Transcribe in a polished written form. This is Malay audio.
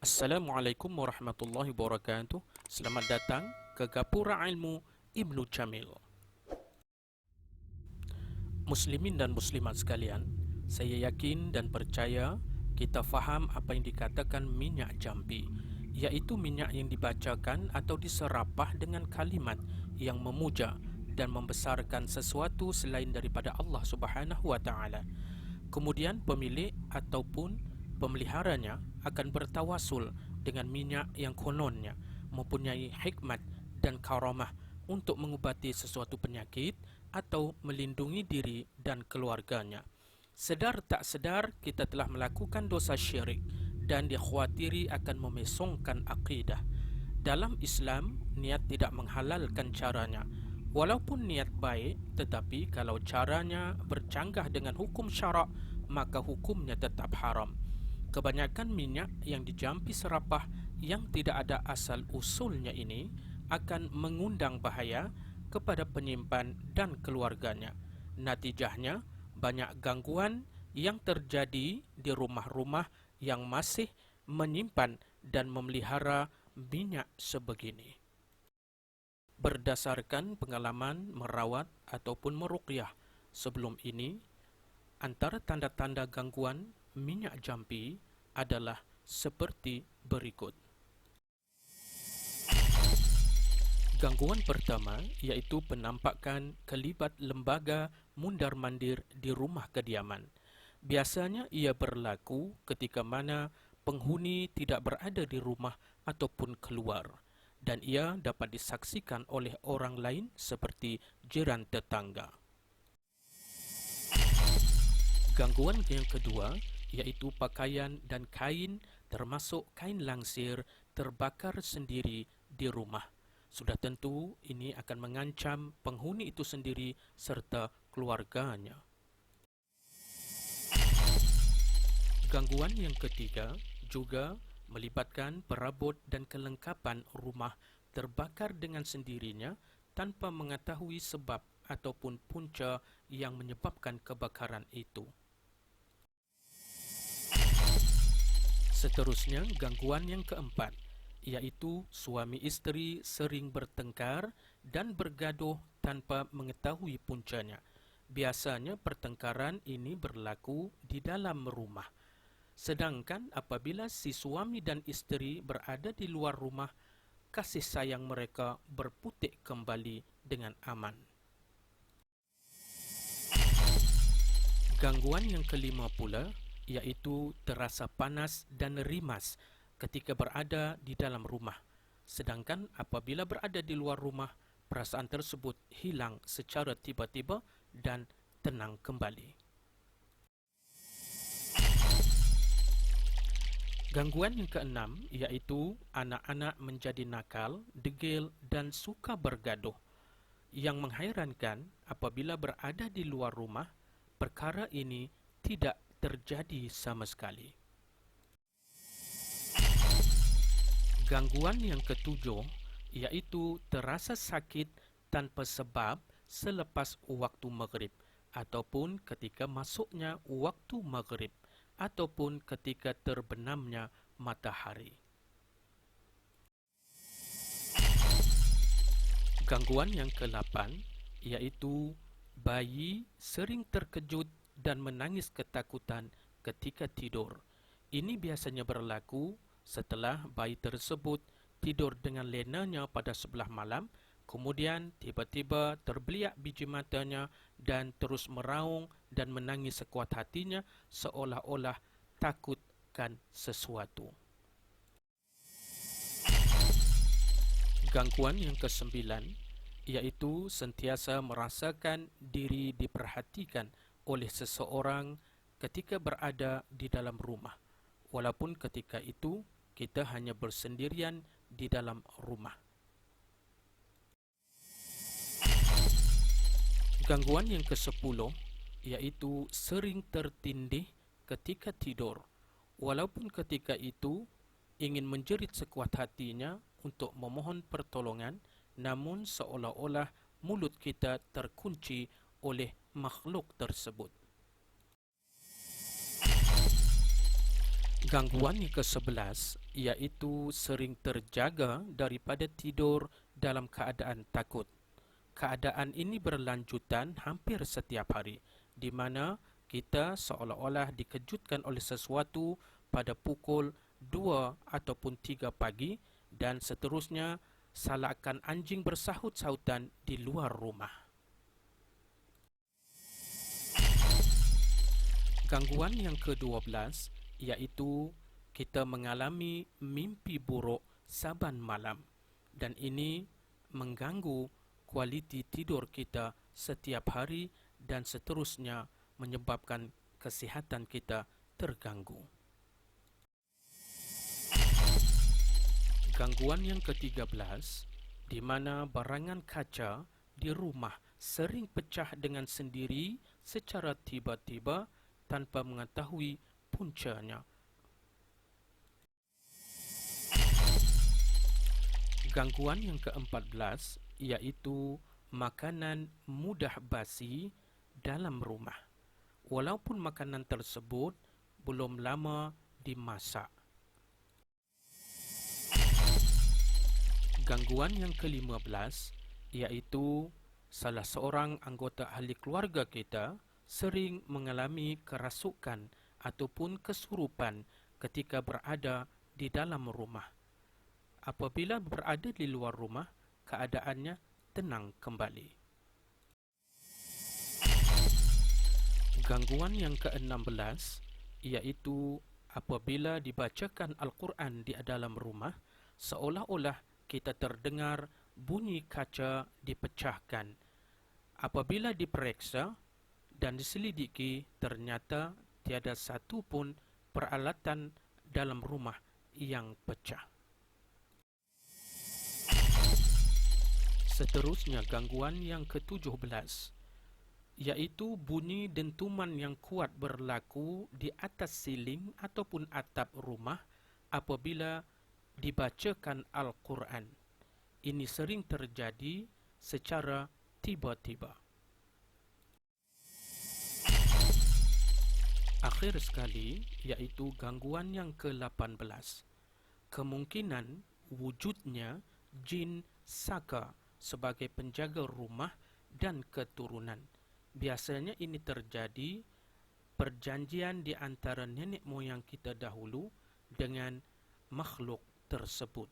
Assalamualaikum warahmatullahi wabarakatuh. Selamat datang ke Gapura Ilmu Ibnu Jamil. Muslimin dan muslimat sekalian, saya yakin dan percaya kita faham apa yang dikatakan minyak jampi, iaitu minyak yang dibacakan atau diserapah dengan kalimat yang memuja dan membesarkan sesuatu selain daripada Allah Subhanahu wa taala. Kemudian pemilik ataupun pemeliharanya akan bertawasul dengan minyak yang kononnya mempunyai hikmat dan karamah untuk mengubati sesuatu penyakit atau melindungi diri dan keluarganya. Sedar tak sedar kita telah melakukan dosa syirik dan dikhawatiri akan memesongkan akidah. Dalam Islam, niat tidak menghalalkan caranya. Walaupun niat baik, tetapi kalau caranya bercanggah dengan hukum syarak, maka hukumnya tetap haram. Kebanyakan minyak yang dijampi serapah yang tidak ada asal usulnya ini akan mengundang bahaya kepada penyimpan dan keluarganya. Natijahnya, banyak gangguan yang terjadi di rumah-rumah yang masih menyimpan dan memelihara minyak sebegini. Berdasarkan pengalaman merawat ataupun meruqyah sebelum ini, antara tanda-tanda gangguan minyak jampi adalah seperti berikut. Gangguan pertama iaitu penampakan kelibat lembaga mundar-mandir di rumah kediaman. Biasanya ia berlaku ketika mana penghuni tidak berada di rumah ataupun keluar, dan ia dapat disaksikan oleh orang lain seperti jiran tetangga. Gangguan yang kedua iaitu pakaian dan kain termasuk kain langsir terbakar sendiri di rumah. Sudah tentu ini akan mengancam penghuni itu sendiri serta keluarganya. Gangguan yang ketiga juga melibatkan perabot dan kelengkapan rumah terbakar dengan sendirinya tanpa mengetahui sebab ataupun punca yang menyebabkan kebakaran itu. Seterusnya, gangguan yang keempat iaitu suami isteri sering bertengkar dan bergaduh tanpa mengetahui puncanya. Biasanya pertengkaran ini berlaku di dalam rumah. Sedangkan apabila si suami dan isteri berada di luar rumah, kasih sayang mereka berputik kembali dengan aman. Gangguan yang kelima pula iaitu terasa panas dan rimas ketika berada di dalam rumah. Sedangkan apabila berada di luar rumah, perasaan tersebut hilang secara tiba-tiba dan tenang kembali. Gangguan yang keenam iaitu anak-anak menjadi nakal, degil dan suka bergaduh. Yang menghairankan, apabila berada di luar rumah, perkara ini tidak terjadi sama sekali. Gangguan yang ketujuh iaitu terasa sakit tanpa sebab selepas waktu maghrib ataupun ketika masuknya waktu maghrib ataupun ketika terbenamnya matahari. Gangguan yang ke-8 iaitu bayi sering terkejut dan menangis ketakutan ketika tidur. Ini biasanya berlaku setelah bayi tersebut tidur dengan lenanya pada sebelah malam, kemudian tiba-tiba terbeliak biji matanya dan terus meraung dan menangis sekuat hatinya seolah-olah takutkan sesuatu. Gangguan yang ke-9 iaitu sentiasa merasakan diri diperhatikan oleh seseorang ketika berada di dalam rumah, walaupun ketika itu kita hanya bersendirian di dalam rumah. Gangguan yang ke-10 iaitu sering tertindih ketika tidur, walaupun ketika itu ingin menjerit sekuat hatinya untuk memohon pertolongan, namun seolah-olah mulut kita terkunci oleh makhluk tersebut. Gangguan yang ke-11 iaitu sering terjaga daripada tidur dalam keadaan takut. Keadaan ini berlanjutan hampir setiap hari, di mana kita seolah-olah dikejutkan oleh sesuatu pada pukul 2 ataupun 3 pagi dan seterusnya salahkan anjing bersahut-sahutan di luar rumah. Gangguan yang ke-12 iaitu kita mengalami mimpi buruk saban malam dan ini mengganggu kualiti tidur kita setiap hari dan seterusnya menyebabkan kesihatan kita terganggu. Gangguan yang ke-13 di mana barangan kaca di rumah sering pecah dengan sendiri secara tiba-tiba tanpa mengetahui puncanya. Gangguan yang ke-14 iaitu makanan mudah basi dalam rumah, walaupun makanan tersebut belum lama dimasak. Gangguan yang ke-15 iaitu salah seorang anggota ahli keluarga kita sering mengalami kerasukan ataupun kesurupan ketika berada di dalam rumah. Apabila berada di luar rumah, keadaannya tenang kembali. Gangguan yang ke-16 iaitu apabila dibacakan Al-Quran di dalam rumah, seolah-olah kita terdengar bunyi kaca dipecahkan. Apabila diperiksa dan diselidiki, ternyata tiada satu pun peralatan dalam rumah yang pecah. Seterusnya, gangguan yang ke-17 iaitu bunyi dentuman yang kuat berlaku di atas siling ataupun atap rumah apabila dibacakan Al-Quran. Ini sering terjadi secara tiba-tiba. Akhir sekali, iaitu gangguan yang ke-18. Kemungkinan wujudnya jin saka sebagai penjaga rumah dan keturunan. Biasanya ini terjadi perjanjian di antara nenek moyang kita dahulu dengan makhluk tersebut.